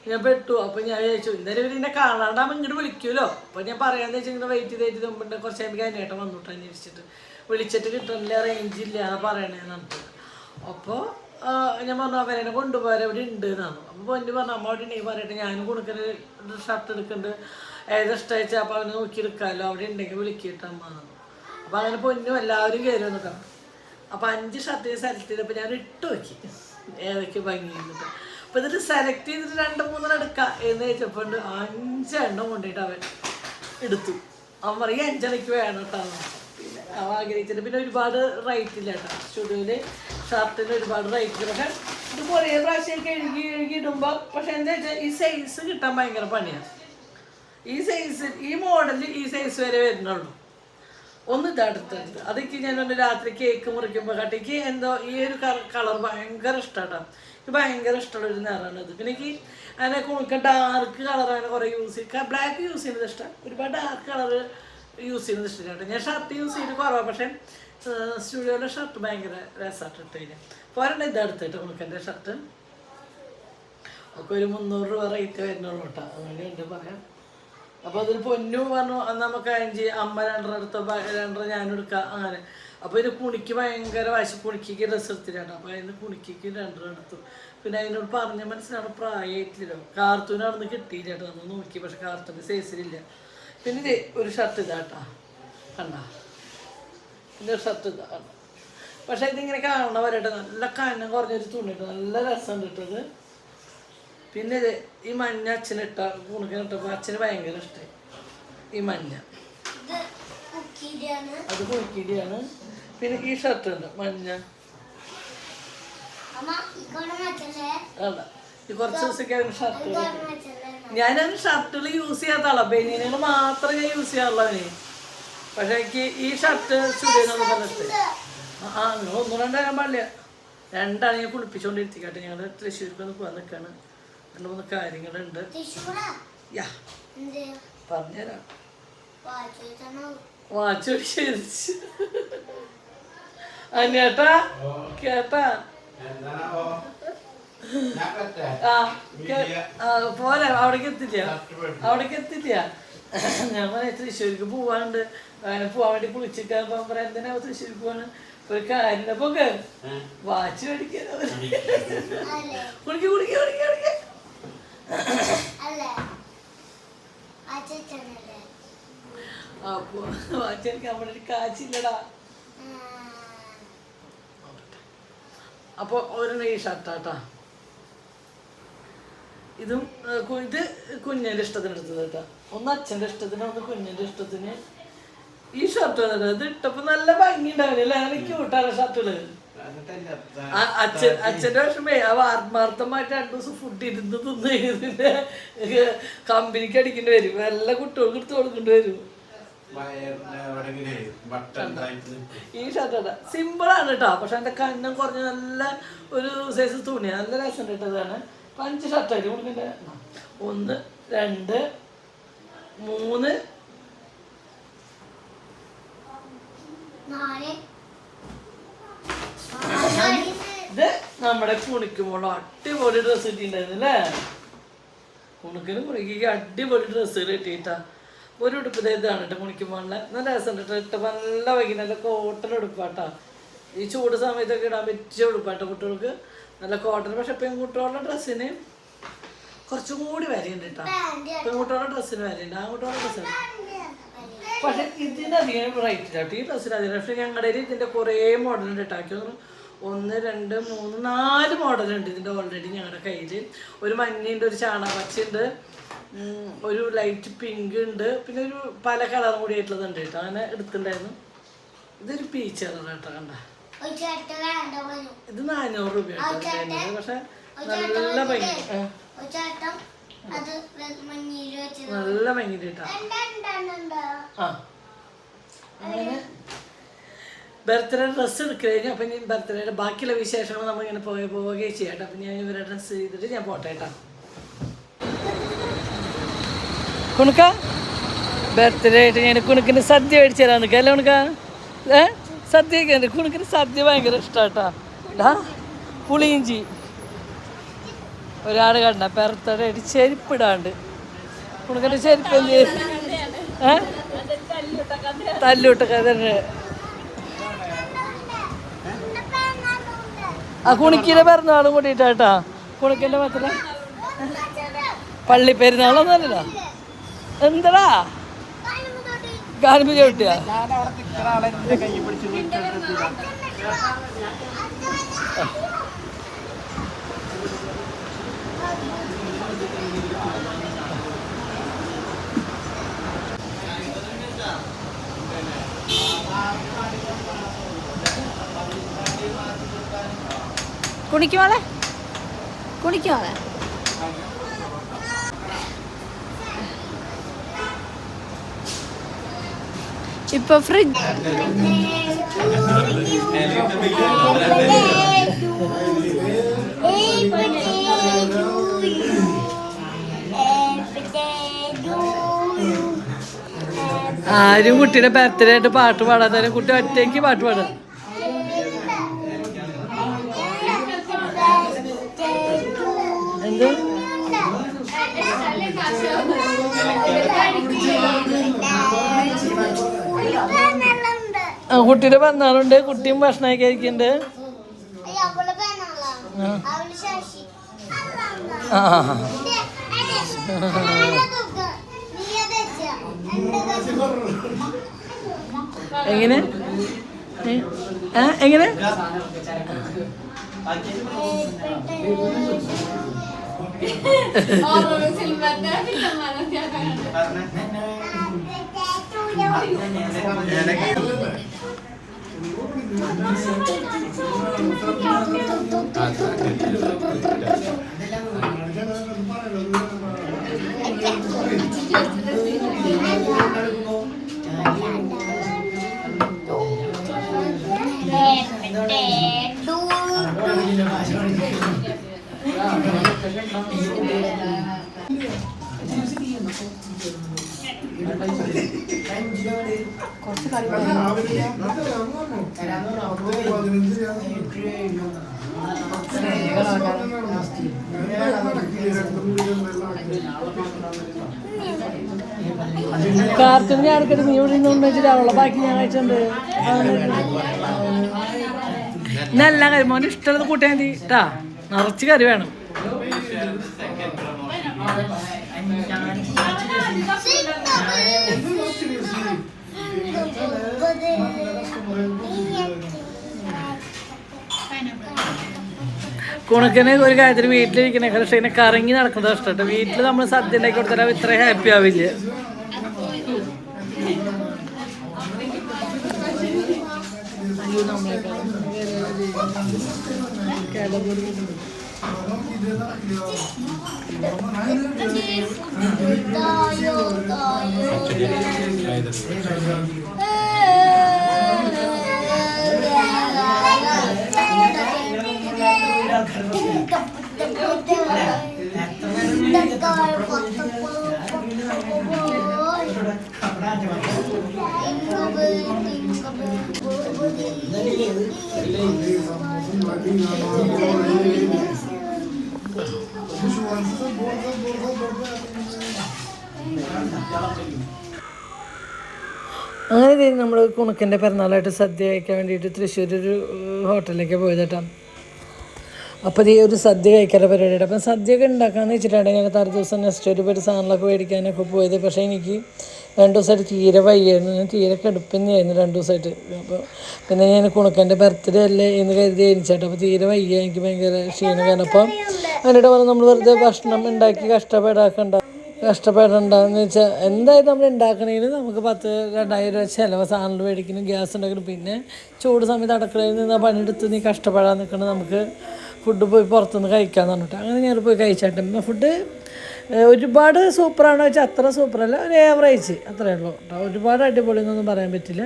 ഞാൻ പെട്ടു. അപ്പോൾ ഞാൻ ചോദിച്ചു എന്തായാലും ഇവർ എന്നെ കാണാണ്ടാകുമ്പോൾ ഇങ്ങോട്ട് വിളിക്കുമല്ലോ. അപ്പോൾ ഞാൻ പറയാമെന്ന് വെച്ചാൽ ഇങ്ങനെ വെയിറ്റ് ചെയ്ത് മുമ്പുണ്ട് കുറച്ച് കഴിയുമ്പോൾ അതിനായിട്ട് വന്നിട്ട് അന്വേഷിച്ചിട്ട് വിളിച്ചിട്ട് കിട്ടണില്ല, റേഞ്ച് ഇല്ല എന്ന് പറയണേന്ന് പറഞ്ഞിട്ട്. അപ്പോൾ ഞാൻ പറഞ്ഞു അവരെന്നെ കൊണ്ടുപോകാൻ എവിടെ ഉണ്ട് എന്നാണ്. അപ്പോൾ പൊന്നു പറഞ്ഞു അമ്മ അവിടെ ഉണ്ടെങ്കിൽ പറയട്ടെ, ഞാനും കൊടുക്കുന്ന ഷർട്ട് എടുക്കുന്നുണ്ട്, ഏതിഷ്ടയച്ചാൽ അപ്പോൾ അവന് നോക്കി എടുക്കാമല്ലോ, അവിടെ ഉണ്ടെങ്കിൽ വിളിക്കിട്ടമ്മ. അപ്പോൾ അങ്ങനെ പൊന്നും എല്ലാവരും കയറി വന്നിട്ടോ. അപ്പോൾ 5 ഷർട്ട് സെലക്ട് ചെയ്തപ്പോൾ ഞാൻ ഇട്ട് നോക്കി ഏതൊക്കെ ഭംഗി ചെയ്തിട്ട്. അപ്പോൾ ഇതിട്ട് സെലക്ട് ചെയ്തിട്ട് 2-3 എടുക്കാം എന്ന് വെച്ചപ്പോൾ 5 എണ്ണം കൊണ്ടിട്ട് അവൻ എടുത്തു. അവൻ പറയും 5 എനിക്ക് വേണം കേട്ടോ. പിന്നെ അവൻ ആഗ്രഹിച്ചിട്ട് പിന്നെ ഒരുപാട് റേറ്റ് ഇല്ല കേട്ടോ സ്റ്റുഡിയോയിൽ ഷർട്ടിന് ഒരുപാട് റേറ്റ്. പക്ഷേ ഇത് കുറേ പ്രാവശ്യം കഴുകി ഇടുമ്പോൾ പക്ഷെ എന്താ വെച്ചാൽ ഈ സൈസ് കിട്ടാൻ ഭയങ്കര പണിയാണ്. ഈ സൈസ് ഈ മോഡലിൽ ഈ സൈസ് വരെ വരുന്നുള്ളൂ. ഒന്ന് ഇതടുത്തത് അതൊക്കെ ഞാനൊന്ന് രാത്രി കേക്ക് മുറിക്കുമ്പോൾ കട്ടിക്ക് എന്തോ ഈ ഒരു കളർ ഭയങ്കര ഇഷ്ടമാണ്. എനിക്ക് ഭയങ്കര ഇഷ്ടമുള്ളൊരു നിറമാണ് ഇത്. പിന്നെ എനിക്ക് അതിനെ കുണിക്കാൻ ഡാർക്ക് കളർ അങ്ങനെ കുറേ യൂസ് ചെയ്യും. ബ്ലാക്ക് യൂസ് ചെയ്യുന്നത് ഇഷ്ടം, ഒരുപാട് ഡാർക്ക് കളർ യൂസ് ചെയ്യുന്നത് ഇഷ്ടമാണ്. ഞാൻ ഷർട്ട് യൂസ് ചെയ്യുന്നത് കുറവാണ്, പക്ഷേ സ്റ്റുഡിയോയിലെ ഷർട്ട് ഭയങ്കര രസമായിട്ട് ഇട്ട് കഴിഞ്ഞാൽ പോരണ്ട. ഇതെടുത്തിട്ട് കുണിക്കൻ്റെ ഷർട്ട് ഒക്കെ ഒരു 300 രൂപ റേറ്റ് വരുന്നുള്ളൂ കേട്ടോ. അങ്ങനെയുണ്ട് പറയാം. അപ്പോൾ അതിൽ പൊന്നു പറഞ്ഞു അന്ന് നമുക്ക് 5 അമ്മ 2 എടുത്തോ 2 ഞാനും എടുക്കാം അങ്ങനെ. അപ്പോൾ ഇത് കുണിക്ക് ഭയങ്കര വാശി, കുണിക്ക് ഡ്രസ്സ് എടുത്തിട്ടാണ്. അപ്പോൾ അതിന് കുണിക്ക് 2 എടുത്തു. പിന്നെ അതിനോട് പറഞ്ഞ മനസ്സിലാണ് പ്രായമായിട്ടില്ലല്ലോ. കാർത്തൂന് അവിടെ നിന്ന് കിട്ടിയില്ല കേട്ടോ. നമ്മൾ നോക്കി, പക്ഷെ കാർത്തൂൻ്റെ സൈസിലില്ല. പിന്നെ ഇത് ഒരു ഷർട്ട് ഇതാട്ടാ, കണ്ട ഇതിൻ്റെ ഒരു ഷർട്ട് ഇതാ കണ്ട. പക്ഷേ ഇതിങ്ങനെ കാണണ വരട്ടെ, നല്ല കനം കുറഞ്ഞൊരു തുണി ഇട്ടു, നല്ല രസമുണ്ട് ഇട്ടത്. പിന്നെ ഇത് ഈ മഞ്ഞ അച്ഛനിട്ട കുണുക്കിനിട്ടപ്പോൾ അച്ഛന് ഭയങ്കര ഇഷ്ടമായി ഈ മഞ്ഞ, അത് കുക്കിരിയാണ്. പിന്നെ ഈ ഷർട്ട് ഉണ്ട് മഞ്ഞ, അല്ല ഈ കുറച്ച് ദിവസമൊക്കെ അതിന് ഷർട്ട്. ഞാനതിന് ഷർട്ടുകൾ യൂസ് ചെയ്യാത്ത ആളാണ്, ബനിയനുകൾ മാത്രമേ ഞാൻ യൂസ് ചെയ്യാറുള്ളൂ അവന്. പക്ഷേ എനിക്ക് ഈ ഷർട്ട് സ്റ്റുഡിയോന്ന് പറഞ്ഞ ഇഷ്ടമായി. നിങ്ങൾ 1-2 വരാൻ പാടില്ല, 2 ഞാൻ കുളിപ്പിച്ചുകൊണ്ടിരുത്തിക്കാട്ടെ. ഞങ്ങൾ തൃശ്ശൂർക്ക് ഒന്ന് പോകാൻ നിൽക്കുകയാണ്. 2-3 കാര്യങ്ങളുണ്ട്. യാ പറഞ്ഞുതരാം. വാച്ച് ശരിച്ചു അനിയേട്ടാ കേട്ടാ. പോരാ, അവിടേക്ക് എത്തില്ല. ഞാൻ പറയാം തൃശ്ശൂർക്ക് പോവാണ്ട്, അങ്ങനെ പോവാൻ വേണ്ടി കുളിച്ചിട്ട് പറയാം എന്തിനാ തൃശ്ശൂർക്ക് പോവാണ് ഒരു കാര്യം. അപ്പൊ വാച്ച് മേടിക്കാൻ കുടിക്ക അപ്പൊ വാച്ച് മേടിക്കാൻ നമ്മുടെ ഒരു കാച്ചില്ലടാ. അപ്പോൾ ഒരു ഈ ഷർട്ടാട്ടാ, ഇതും ഇത് കുഞ്ഞിൻ്റെ ഇഷ്ടത്തിന് എടുത്തത് കേട്ടോ. ഒന്ന് അച്ഛൻ്റെ ഇഷ്ടത്തിന്, ഒന്ന് കുഞ്ഞിൻ്റെ ഇഷ്ടത്തിന്. ഈ ഷർട്ട് ഇത് ഇട്ടപ്പോൾ നല്ല ഭംഗി ഉണ്ടാവില്ല, അങ്ങനെ ക്യൂട്ടാണ് ഷർട്ടുകള്. അച്ഛൻ്റെ വിഷമേ അവ ആത്മാർത്ഥമായിട്ട് 2 ദിവസം ഫുഡ് ഇരുന്ന് തിന്ന് ഇതിൻ്റെ കമ്പനിക്ക് അടിക്കേണ്ടി വരും, എല്ലാ കുട്ടികൾക്ക് എടുത്ത് കൊടുക്കേണ്ടി വരും. ഈ ഷർട്ടാ സിമ്പിളാണ് കേട്ടോ, പക്ഷെ എൻ്റെ കണ്ണം കുറഞ്ഞ നല്ല ഒരു സൈസ് തുണിയാണ്, നല്ല രസം ഇട്ടതാണ്. 5 ഷർട്ടായിട്ട് കൊടുക്കണ്ടേ. 1 2 3 ഇത് നമ്മുടെ കുണിക്കുമ്പോൾ അടിപൊളി ഡ്രസ്സ് കിട്ടിയിട്ടുണ്ടായിരുന്നു അല്ലേ. കുണിക്കിനും കുണിക്ക് അടിപൊളി ഡ്രസ്സുകൾ കിട്ടിയിട്ടാ. ഒരു ഉടുപ്പ് ഇതാണ് കേട്ടോ കുണിക്കുമ്പോളിലെ, നല്ല രസം കേട്ടോ. ഇട്ടപ്പോൾ നല്ല വൈകി, നല്ല കോട്ടൺ ഉടുപ്പാട്ടാ. ഈ ചൂട് സമയത്തൊക്കെ ഇടാൻ പറ്റിയ ഉടുപ്പാട്ടോ കുട്ടികൾക്ക്, നല്ല കോട്ടൺ. പക്ഷെ പെൺകുട്ടികളുടെ ഡ്രസ്സിന് കുറച്ചും കൂടി വരെയുണ്ട് കേട്ടോ. പെൺകുട്ടികളുടെ ഡ്രസ്സിന് വരെയുണ്ട്, ആൺകുട്ടികളുടെ ഡ്രസ്സിന് പക്ഷെ ഇതിനധികം റേറ്റ് കേട്ടോ. ഈ ഡ്രസ്സിന് അധികം. പക്ഷെ ഞങ്ങളുടെ ഇതിൻ്റെ കുറേ മോഡലുണ്ട് കേട്ടോ. എനിക്ക് തോന്നുന്നു 1 2 3 4 മോഡലുണ്ട് ഇതിൻ്റെ ഓൾറെഡി ഞങ്ങളുടെ കയ്യിൽ. ഒരു മഞ്ഞയുണ്ട്, ഒരു ചാണകപ്പച്ചയുണ്ട്, ഒരു ലൈറ്റ് പിങ്ക് ഉണ്ട്, പിന്നെ ഒരു പല കളറും കൂടി ആയിട്ടുള്ളതുണ്ട് കേട്ടോ. അങ്ങനെ എടുത്തിട്ടുണ്ടായിരുന്നു. ഇതൊരു പീച്ച് കളർ കേട്ടോ, കണ്ട. ഇത് 400 രൂപ കേട്ടോ. പക്ഷെ നല്ല ഭംഗി, നല്ല ഭംഗി കേട്ടോ. ആ അങ്ങനെ ബർത്ത്ഡേ ഡ്രസ്സ് എടുക്കഴിഞ്ഞു. അപ്പം ഞാൻ ബർത്ത്ഡേയുടെ ബാക്കിയുള്ള വിശേഷങ്ങൾ നമ്മളിങ്ങനെ പോവുകയും ചെയ്യാം കേട്ടോ. അപ്പം ഞാൻ ഇവരെ ഡ്രസ്സ് ചെയ്തിട്ട് ഞാൻ പോട്ടെ കേട്ടോ. കുണുക്ക ബർത്ത്ഡേ ആയിട്ട് ഞാൻ കുണുക്കിന് സദ്യ മേടിച്ചു തരാൻ നിൽക്കാം അല്ലേ കുണുക്ക? സദ്യയൊക്കെ ഉണ്ട്. കുണുക്കിന് സദ്യ ഭയങ്കര ഇഷ്ടമാട്ടാ. പുളിയിഞ്ചി ഒരാൾ കണ്ട ബർത്ത്ഡേ ആയിട്ട് ചെരുപ്പിടാണ്ട്. കുണുക്കിൻ്റെ ചെരുപ്പ് എന്ത് തല്ലൂട്ടൊക്കെ തന്നെ. ആ കുണിക്കിൻ്റെ പിറന്നാളും കൂട്ടിയിട്ടാട്ടാ. കുണിക്കിൻ്റെ മക്കളെ പള്ളി പെരുന്നാളൊന്നുമല്ലല്ലോ. എന്താടാ ഗാനപ്പൂജ കിട്ടിയാ? കുണിക്കുമോളെ കുണിക്കുമോളെ ഇപ്പൊ ഫ്രിഡ്ജ് ആരും കുട്ടിയുടെ ബർത്ത്ഡേ ആയിട്ട് പാട്ട് പാടാത്ത കുട്ടി ഒറ്റയ്ക്ക് പാട്ട് പാടാം. എന്ത് കുട്ടിയുടെ പിറന്നാളുണ്ട്. കുട്ടിയും ഭക്ഷണമൊക്കെ കഴിക്കുന്നുണ്ട്. ആ എങ്ങനെ എങ്ങനെ കാർട്ടൂൺ ഞാൻ എടുക്കട്ടെ. നീ ഇവിടെ നിന്ന് വെച്ചിട്ട് അവളെ ബാക്കി ഞാൻ കഴിച്ചിട്ടുണ്ട്. നല്ല കറി മോൻ്റെ ഇഷ്ടമുള്ളത് കൂട്ടിയാൽ മതി കേട്ടാ. നിറച്ച് കറി വേണം. കുണക്കിന് ഒരു കാര്യത്തിന് വീട്ടിലിരിക്കണേ പക്ഷേ ഇങ്ങനെ കറങ്ങി നടക്കുന്നത് ഇഷ്ടം. വീട്ടിൽ നമ്മൾ സദ്യ ഉണ്ടാക്കി കൊടുത്താൽ ഇത്ര ഹാപ്പി ആവില്ല. അങ്ങനെ നമ്മൾ കുണുക്കൻ്റെ പിറന്നാളായിട്ട് സദ്യ കഴിക്കാൻ വേണ്ടിയിട്ട് തൃശ്ശൂർ ഒരു ഹോട്ടലിലേക്ക് പോയത് കേട്ടോ. അപ്പോൾ ഈ ഒരു സദ്യ കഴിക്കാനുള്ള പരിപാടിയുടെ അപ്പം സദ്യയൊക്കെ ഉണ്ടാക്കാമെന്ന് വെച്ചിട്ടുണ്ടെങ്കിൽ ഞാൻ തറ ദിവസം നെക്സ്റ്റ് ഒരു സാധനങ്ങളൊക്കെ മേടിക്കാനൊക്കെ പോയത്. പക്ഷേ എനിക്ക് 2 ദിവസമായിട്ട് തീരെ വയ്യായിരുന്നു. ഞാൻ തീരെ കടുപ്പന്നെയായിരുന്നു 2 ദിവസമായിട്ട്. അപ്പോൾ പിന്നെ ഞാൻ കുണുക്കൻ്റെ ബർത്ത്ഡേ അല്ലേ എന്ന് കരുതി എനിച്ചാട്ടോ. അപ്പോൾ തീരെ വയ്യ, എനിക്ക് ഭയങ്കര ക്ഷീണം. കാരണം അപ്പോൾ അതിനിടെ പറഞ്ഞ് നമ്മൾ വെറുതെ ഭക്ഷണം ഉണ്ടാക്കി കഷ്ടപ്പെടണ്ടെന്ന് വെച്ചാൽ എന്തായാലും നമ്മൾ ഉണ്ടാക്കണേന് നമുക്ക് 10,000-2,000 രൂപ ചിലവ്. സാധനങ്ങൾ മേടിക്കണം, ഗ്യാസ് ഉണ്ടാക്കണം, പിന്നെ ചൂട് സമയത്ത് അടുക്കളയിൽ നിന്ന് പണിയെടുത്ത് നീ കഷ്ടപ്പെടാൻ നിൽക്കണം. നമുക്ക് ഫുഡ് പോയി പുറത്തുനിന്ന് കഴിക്കാമെന്ന് പറഞ്ഞിട്ട് അങ്ങനെ ഞാൻ പോയി കഴിച്ചാട്ടെ. ഫുഡ് ഒരുപാട് സൂപ്പറാണോ വെച്ചാൽ അത്ര സൂപ്പറല്ല, ഒരു ഏവറേജ് അത്രയേ ഉള്ളൂ കേട്ടോ. ഒരുപാട് അടിപൊളിയെന്നൊന്നും പറയാൻ പറ്റില്ല.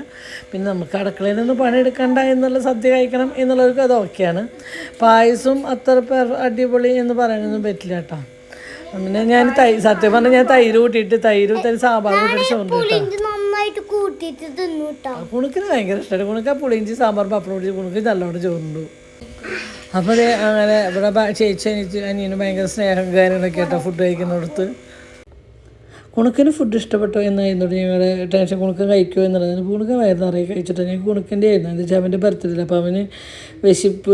പിന്നെ നമുക്ക് അടുക്കളയിൽ നിന്ന് പണിയെടുക്കണ്ട എന്നുള്ള സദ്യ കഴിക്കണം എന്നുള്ളവർക്ക് അത് ഓക്കെയാണ്. പായസം അത്ര അടിപൊളി എന്ന് പറയാനൊന്നും പറ്റില്ല കേട്ടോ. പിന്നെ ഞാൻ സത്യം പറഞ്ഞാൽ ഞാൻ തൈര് കൂട്ടിയിട്ട് തൈര് സാമ്പാർ കൂട്ടിയിട്ട് ചോറ് കേട്ടോ. കുണുക്കിന് ഭയങ്കര ഇഷ്ടമാണ്. കുണുക്ക പുളിയിഞ്ചി സാമ്പാർ പപ്പടം കൂട്ടി കുണുക്ക് നല്ലോണം ചോറുണ്ടു. അപ്പോൾ അങ്ങനെ ഇവിടെ ചേച്ചി അനിയന് ഭയങ്കര സ്നേഹം കാര്യങ്ങളൊക്കെ കേട്ടോ ഫുഡ് കഴിക്കുന്നിടത്ത്. കുണുക്കിന് ഫുഡ് ഇഷ്ടപ്പെട്ടോ എന്നായിരുന്നോട്ട് ഞങ്ങളുടെ ടെൻഷൻ. കുണുക്ക് കഴിക്കുമോ എന്നുള്ളത്. കുണുക്ക് വയറ് നിറയെ കഴിച്ചിട്ട് ഞാൻ കുണുക്കിൻ്റെ ആയിരുന്നു. എന്താ വെച്ചാൽ അവൻ്റെ ബർത്ത്ഡേ. അപ്പോൾ അവന് വിശപ്പ്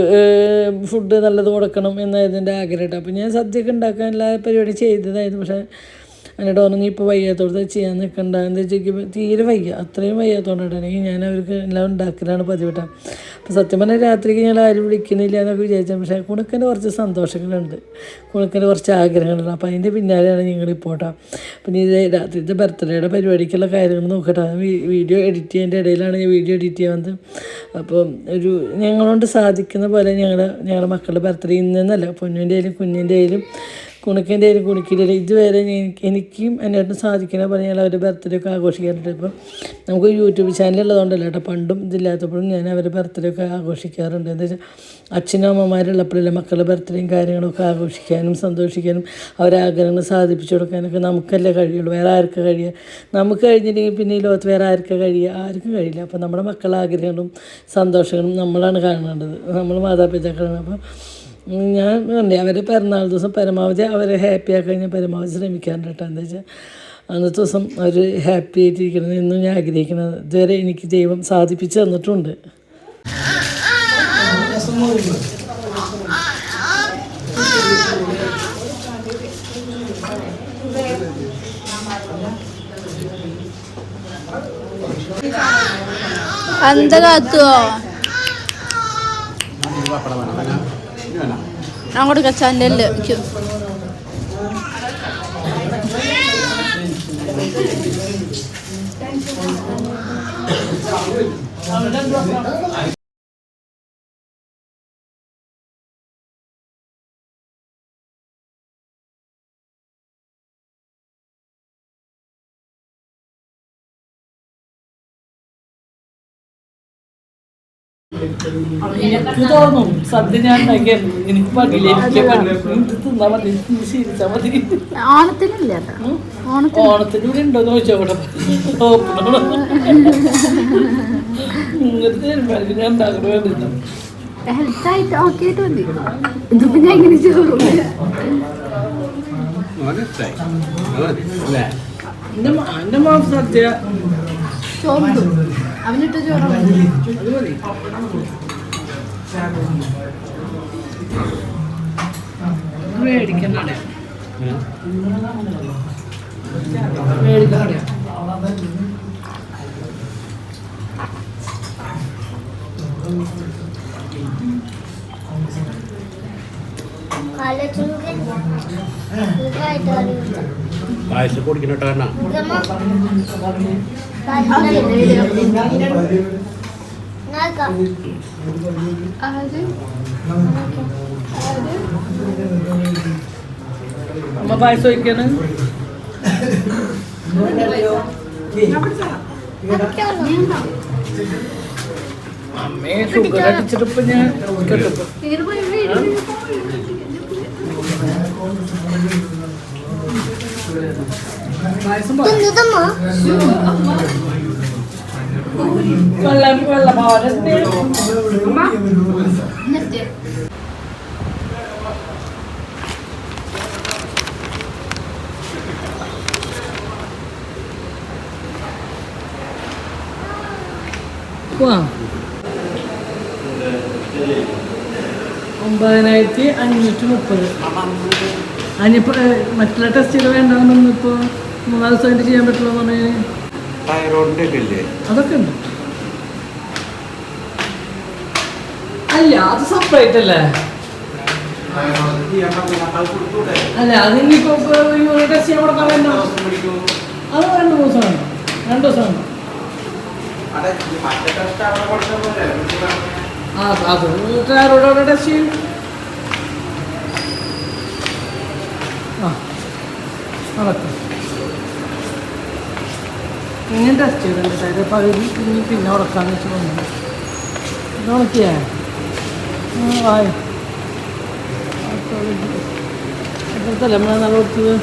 ഫുഡ് നല്ലത് കൊടുക്കണം എന്നായിരുന്നു എൻ്റെ ആഗ്രഹം. അപ്പോൾ ഞാൻ സദ്യയൊക്കെ ഉണ്ടാക്കാൻ എല്ലാ പരിപാടി ചെയ്തതായിരുന്നു. പക്ഷേ എന്നോട് പറഞ്ഞു നീ ഇപ്പോൾ വയ്യാത്തോടത്ത് ചെയ്യാൻ നിൽക്കണ്ട. എന്താ വെച്ചാൽ തീരെ വയ്യ, അത്രയും വയ്യാത്തോണ്ടാണെങ്കിൽ ഞാൻ അവർക്ക് എല്ലാം ഉണ്ടാക്കലാണ് പതിവിട്ട. അപ്പോൾ സത്യം പറഞ്ഞാൽ രാത്രിക്ക് ഞാൻ ആരും വിളിക്കുന്നില്ല എന്നൊക്കെ വിചാരിച്ചാൽ പക്ഷേ കുണുക്കൻ്റെ കുറച്ച് സന്തോഷങ്ങളുണ്ട്, കുണുക്കൻ്റെ കുറച്ച് ആഗ്രഹങ്ങളുണ്ട്. അപ്പോൾ അതിൻ്റെ പിന്നാലെയാണ് ഞങ്ങളിപ്പോൾ കേട്ടോ. പിന്നെ ഇത് രാത്രിത്തെ ബർത്ത്ഡേയുടെ പരിപാടിക്കുള്ള കാര്യങ്ങൾ നോക്കട്ടെ. വീഡിയോ എഡിറ്റ് ചെയ്യുന്നതിൻ്റെ ഇടയിലാണ് ഞാൻ വീഡിയോ എഡിറ്റ് ചെയ്യുന്നത്. അപ്പോൾ ഒരു ഞങ്ങളോണ്ട് സാധിക്കുന്ന പോലെ ഞങ്ങളുടെ മക്കളുടെ ബർത്ത്ഡേ ഇന്നെന്നല്ല, പൊന്നുവിൻ്റെ ആയാലും കുഞ്ഞിൻ്റെ ആയാലും കുണുക്കിൻ്റെ ആയാലും കുണുക്കിൻ്റെ ഇതുവരെ എനിക്കും എന്നോട്ടും സാധിക്കുന്ന പോലെ ഞാൻ അവരുടെ ബർത്ത്ഡേ ഒക്കെ ആഘോഷിക്കാറുണ്ട്. ഇപ്പം നമുക്ക് യൂട്യൂബ് ചാനലുള്ളതുകൊണ്ടല്ല കേട്ടോ, പണ്ടും ഇതില്ലാത്തപ്പോഴും ഞാൻ അവരുടെ ബർത്ത്ഡേ ഒക്കെ ആഘോഷിക്കാറുണ്ട്. എന്താ വെച്ചാൽ അച്ഛനും അമ്മമാരുള്ളപ്പോഴല്ലേ മക്കളുടെ ബർത്ത്ഡേയും കാര്യങ്ങളൊക്കെ ആഘോഷിക്കാനും സന്തോഷിക്കാനും അവരെ ആഗ്രഹങ്ങൾ സാധിപ്പിച്ചു കൊടുക്കാനൊക്കെ നമുക്കല്ലേ കഴിയുള്ളൂ. വേറെ ആർക്കും കഴിയുക? നമുക്ക് കഴിഞ്ഞില്ലെങ്കിൽ പിന്നെ ഈ ലോകത്ത് വേറെ ആർക്കും കഴിയുക? ആർക്കും കഴിയില്ല. അപ്പോൾ നമ്മുടെ മക്കളുടെ ആഗ്രഹങ്ങളും സന്തോഷങ്ങളും നമ്മളാണ് കാണേണ്ടത്, നമ്മൾ മാതാപിതാക്കളാണ്. അപ്പം ഞാൻ അവരെ പിറന്നാൾ ദിവസം പരമാവധി അവരെ ഹാപ്പി ആക്കാൻ ഞാൻ പരമാവധി ശ്രമിക്കാറുണ്ട് കേട്ടോ. എന്താ വെച്ചാൽ അന്നത്തെ ദിവസം അവർ ഹാപ്പി ആയിട്ടിരിക്കണം എന്നും ഞാൻ ആഗ്രഹിക്കുന്നത്. ഇതുവരെ എനിക്ക് ദൈവം സാധിപ്പിച്ച് തന്നിട്ടുണ്ട്. എന്താ കാത്തുവോ അങ്ങോട്ട് കച്ചാൻ്റെ അല്ലേ എനിക്ക് തോന്നും സദ്യ ഞാൻ ഉണ്ടാക്കിയായിരുന്നു. എനിക്ക് പതിയില്ല, എനിക്ക് തിന്നാ മതി, ശീലിച്ചാൽ മതി. ഓണത്തിനില്ല ഓണത്തിന് കൂടി ഉണ്ടോന്ന് ചോദിച്ചോട്ടെ. ഇങ്ങനത്തെ ഞാൻ ഉണ്ടാക്കണ വേണ്ടില്ല. ഹെൽത്തായിട്ട് ഓക്കെ ആയിട്ട് മതി. ഇതിപ്പോ ഞാൻ ഇങ്ങനെ ചോറും എൻ്റെ മാം സദ്യ ചോറും അവനിട്ട് ചോറ് മേടിക്കണേ മേടിക്കണേ. പായസം കുടിക്കണ അമ്മ പായസം വയ്ക്കാണ്. അമ്മയെ ഷുഗർ അടിച്ചിട്ടിപ്പോ ഞാൻ കേട്ടപ്പോ Wow. 9530. അതിനിപ്പോൾ മറ്റുള്ള ടെസ്റ്റുകൾ വേണ്ടാണെന്ന് ഇപ്പോൾ 3 ദിവസമായിട്ട് ചെയ്യാൻ പറ്റുള്ളൂ എന്ന് പറഞ്ഞാൽ അതൊക്കെ ഉണ്ട്. അല്ല അത് സെപ്പറേറ്റ് അല്ലേ? അല്ല അതിനിപ്പോൾ യൂറിൻ ടെസ്റ്റ് ചെയ്യാൻ കൊടുക്കാൻ വേണ്ട. അത് 2 ദിവസം വേണം. 2 ദിവസം വേണം. അത് തൈറോയിഡ് ടെസ്റ്റ് ചെയ്യും. നടക്കും. ഇങ്ങനെ ടെസ്റ്റ് ചെയ്തിട്ടുണ്ട്. പകുതി പിന്നെ ഉറക്കാന്ന് വെച്ച് വന്നു. ഇത് ഉണക്കിയേ ആയി എത്രത്തല്ലേ നമ്മൾ നല്ല കൊടുത്തത്.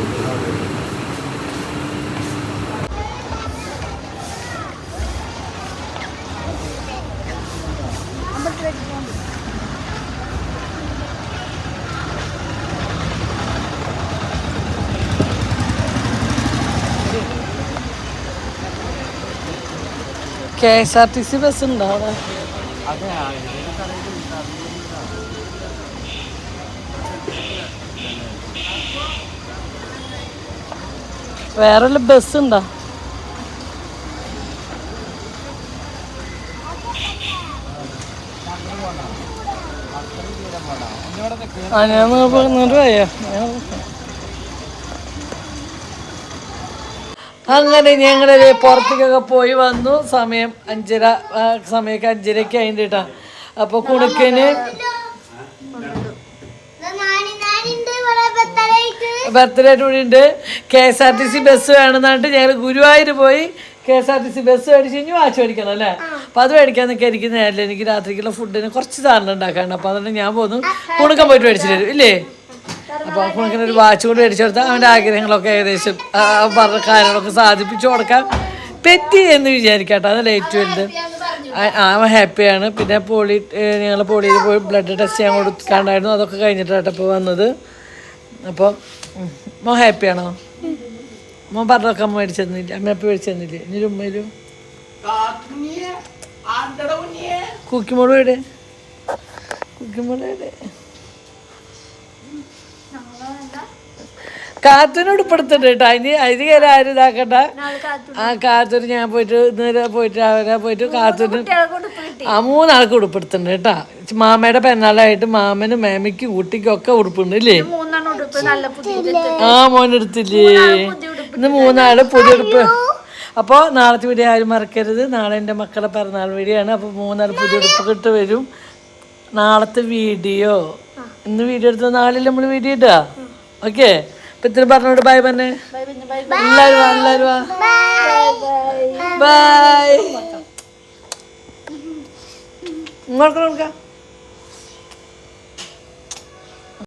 KSRTC ബസ് ഉണ്ടോ അവിടെ? വേറെ ബസ് ഉണ്ടോ? ഞാൻ ഇങ്ങോട്ട് പോയോ? അങ്ങനെ ഞങ്ങൾ പുറത്തേക്കൊക്കെ പോയി വന്നു. സമയം 5:30 സമയമൊക്കെ 5:30 ആയിട്ടാ. അപ്പോൾ കുണുക്കിന് ബർത്ത്ഡേ കൂടി ഉണ്ട്. KSRTC ബസ് വേണമെന്നിട്ട് ഞങ്ങൾ ഗുരുവായൂർ പോയി KSRTC ബസ് മേടിച്ച് കഴിഞ്ഞ് വാച്ച് മേടിക്കണം അല്ലേ? അപ്പം അത് മേടിക്കാൻ നിൽക്കാൻ എനിക്ക് നേരില്ല. എനിക്ക് രാത്രിക്കുള്ള ഫുഡിന് കുറച്ച് സാധനം ഉണ്ടാക്കാണ്ട്. അപ്പോൾ അതുകൊണ്ട് ഞാൻ പോന്നു കുണുക്കം പോയിട്ട് മേടിച്ചിട്ട് വരും ഇല്ലേ? അപ്പോൾ കുണുക്കിന് ഒരു വാച്ച് കൊണ്ട് മേടിച്ചു കൊടുത്താൽ അവൻ്റെ ആഗ്രഹങ്ങളൊക്കെ ഏകദേശം പറഞ്ഞ കാര്യങ്ങളൊക്കെ സാധിപ്പിച്ചു കൊടുക്കാൻ പറ്റി എന്ന് വിചാരിക്കട്ടെ. അതല്ല ഏറ്റവും വലുത്. അവൻ ഹാപ്പിയാണ്. പിന്നെ ഞങ്ങൾ പോളിയിൽ പോയി ബ്ലഡ് ടെസ്റ്റ് ചെയ്യാൻ കൊടുക്കാണ്ടായിരുന്നു. അതൊക്കെ കഴിഞ്ഞിട്ടാണ് ഇപ്പോൾ വന്നത്. അപ്പോൾ ഹാപ്പിയാണോ? മോൻ പറഞ്ഞൊക്കെ അമ്മ മേടിച്ചെന്നില്ല അമ്മയപ്പം മേടിച്ചെന്നില്ലേ ഇനി ഉമ്മയിലും കുക്കിമോളും എവിടെ കുക്കിമോളും എവിടെ കാത്തൂന് ഉടുപ്പെടുത്തുണ്ട് കേട്ടോ അതിന് കയറി ആരും ഇതാക്കണ്ട ആ കാത്തൂന് ഞാൻ പോയിട്ട് ഇന്നലെ പോയിട്ട് അവരെ പോയിട്ട് കാത്തൂന് 3 ഉടുപ്പെടുത്തുണ്ട് കേട്ടോ മാമയുടെ പെരുന്നാളായിട്ട് മാമനും മേമയ്ക്കും കുട്ടിക്കും ഒക്കെ ഉടുപ്പുണ്ട് ഇല്ലേ മോനെടുത്തില്ലേ ഇന്ന് 3 പുതിയ ഉടുപ്പ് അപ്പോൾ നാളത്തെ വീഡിയോ ആരും മറക്കരുത് നാളെ എൻ്റെ മക്കളുടെ പിറന്നാൾ വീഡിയോ ആണ് അപ്പോൾ 3 പുതിയ ഉടുപ്പ് കിട്ട് വരും നാളത്തെ വീഡിയോ ഇന്ന് വീഡിയോ എടുത്ത നാളിൽ നമ്മൾ വീഡിയോ ഇട്ടാ ഓക്കെ അപ്പം ഇത്ര പറഞ്ഞോട് ബൈ പറഞ്ഞേ എല്ലാവരും വാ ബൈ ഇങ്ങോട്ട് കൊടുക്കാം